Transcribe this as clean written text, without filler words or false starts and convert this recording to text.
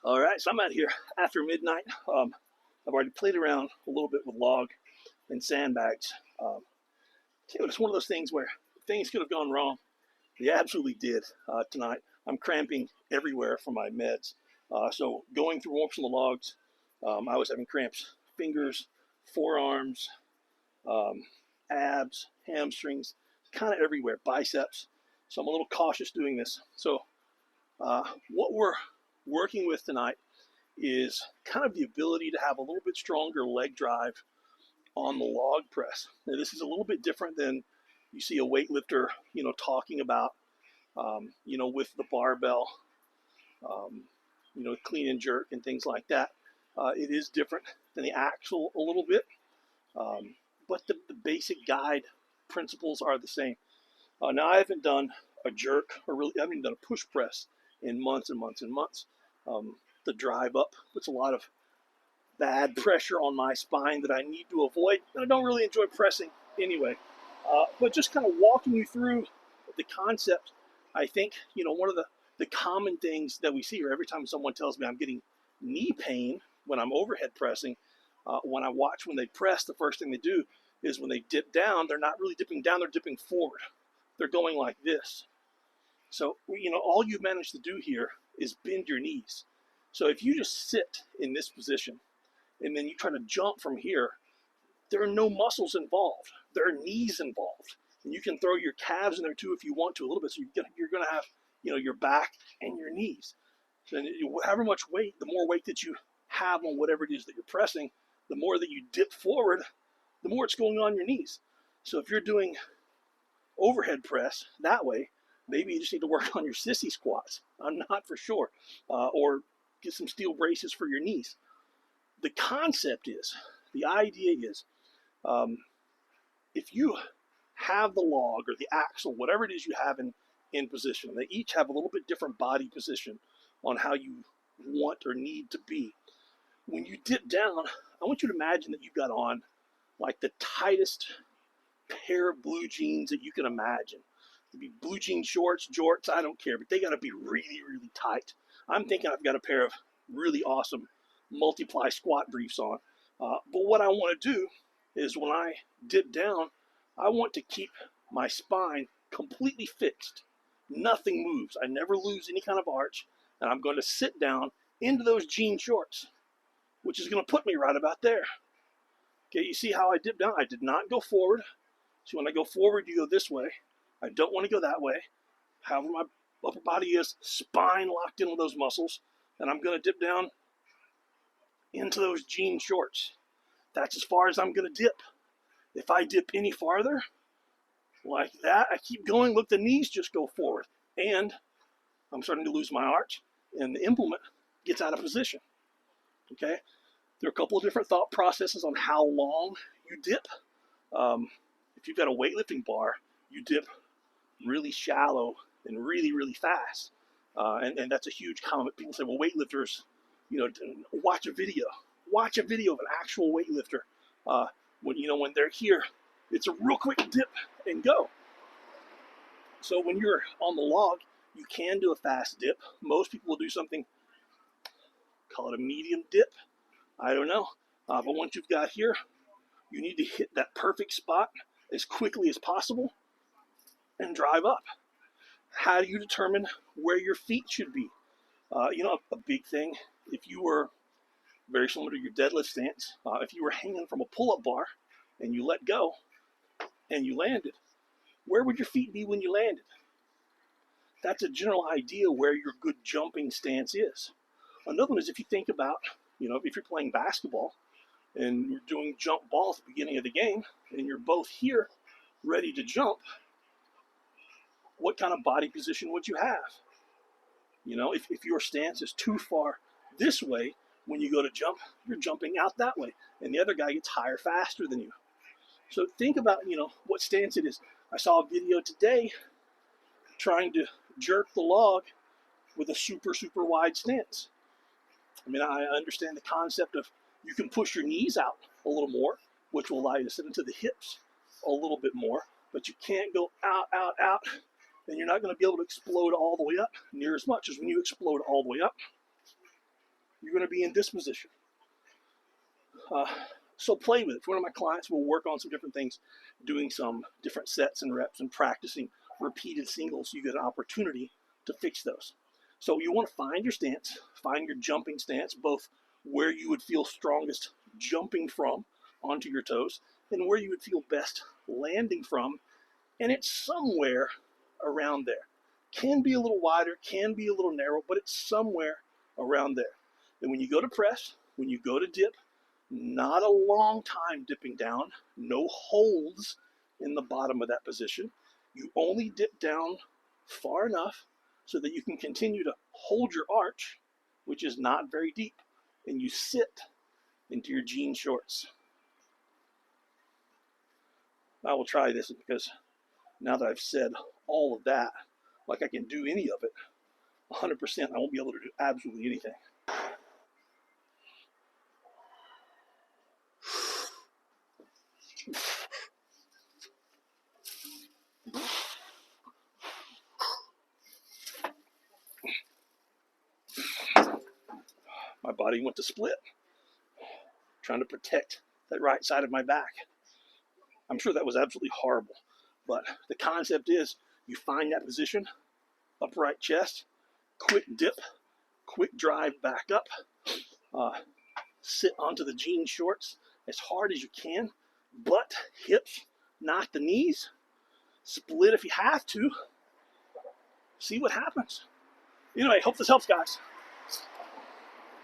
All right, so I'm out here after midnight. I've already played around a little bit with log and sandbags. It's one of those things where things could have gone wrong. They absolutely did tonight. I'm cramping everywhere from my meds. So going through warps on the logs, I was having cramps, fingers, forearms, um, abs, hamstrings, kind of everywhere, biceps. So I'm a little cautious doing this. So what we're working with tonight is kind of the ability to have a little bit stronger leg drive on the log press. Now, this is a little bit different than you see a weightlifter, talking about, with the barbell, clean and jerk and things like that. It is different than the axle a little bit, but the basic guide principles are the same. Now, I haven't done a jerk or really, I haven't done a push press in months and months and months. The drive up puts a lot of bad pressure on my spine that I need to avoid. I don't really enjoy pressing anyway. But just kind of walking you through the concept, I think, one of the common things that we see here every time someone tells me I'm getting knee pain when I'm overhead pressing, when I watch when they press, the first thing they do is when they dip down, they're not really dipping down, they're dipping forward. They're going like this. So, all you've managed to do here is bend your knees. So if you just sit in this position and then you try to jump from here, there are no muscles involved. There are knees involved. And you can throw your calves in there too if you want to a little bit. So you're going to have, your back and your knees. So however much weight, the more weight that you have on whatever it is that you're pressing, the more that you dip forward, the more it's going on your knees. So if you're doing overhead press that way, maybe you just need to work on your sissy squats. I'm not for sure. Or get some steel braces for your knees. The concept is, the idea is, if you have the log or the axle, whatever it is you have in position, they each have a little bit different body position on how you want or need to be. When you dip down, I want you to imagine that you've got on like the tightest pair of blue jeans that you can imagine. It'd be blue jean shorts, jorts, I don't care, but they got to be really, really tight. I'm thinking I've got a pair of really awesome multiply squat briefs on. But what I want to do is when I dip down, I want to keep my spine completely fixed. Nothing moves. I never lose any kind of arch. And I'm going to sit down into those jean shorts, which is going to put me right about there. Okay, you see how I dip down? I did not go forward. So when I go forward, you go this way. I don't want to go that way. However my upper body is, spine locked in with those muscles. And I'm going to dip down into those jean shorts. That's as far as I'm going to dip. If I dip any farther, like that, I keep going, look, the knees just go forward. And I'm starting to lose my arch, and the implement gets out of position. Okay? There are a couple of different thought processes on how long you dip. If you've got a weightlifting bar, you dip really shallow and really, really fast. And that's a huge comment. People say, well, weightlifters, watch a video. Watch a video of an actual weightlifter. When they're here, it's a real quick dip and go. So when you're on the log, you can do a fast dip. Most people will do something, call it a medium dip. I don't know. But once you've got here, you need to hit that perfect spot as quickly as possible and drive up. How do you determine where your feet should be? A big thing, if you were very similar to your deadlift stance, if you were hanging from a pull-up bar and you let go and you landed, where would your feet be when you landed? That's a general idea where your good jumping stance is. Another one is if you think about, if you're playing basketball and you're doing jump ball at the beginning of the game and you're both here ready to jump, what kind of body position would you have? If your stance is too far this way, when you go to jump, you're jumping out that way, and the other guy gets higher faster than you. So think about, what stance it is. I saw a video today trying to jerk the log with a super, super wide stance. I understand the concept of you can push your knees out a little more, which will allow you to sit into the hips a little bit more, but you can't go out, out, out, and you're not going to be able to explode all the way up near as much as when you explode all the way up. you're going to be in this position. So play with it. For one of my clients, we'll work on some different things, doing some different sets and reps and practicing repeated singles so you get an opportunity to fix those. So you want to find your stance, find your jumping stance, both where you would feel strongest jumping from onto your toes and where you would feel best landing from, and it's somewhere around there. Can be a little wider, can be a little narrow, but it's somewhere around there. And when you go to press, when you go to dip, not a long time dipping down, no holds in the bottom of that position. You only dip down far enough so that you can continue to hold your arch, which is not very deep, and you sit into your jean shorts. I will try this because now that I've said all of that, like I can do any of it, 100%, I won't be able to do absolutely anything. My body went to split, trying to protect that right side of my back. I'm sure that was absolutely horrible, but the concept is you find that position, upright chest, quick dip, quick drive back up, sit onto the jean shorts as hard as you can, butt, hips, not the knees, split if you have to, see what happens. Anyway, hope this helps, guys.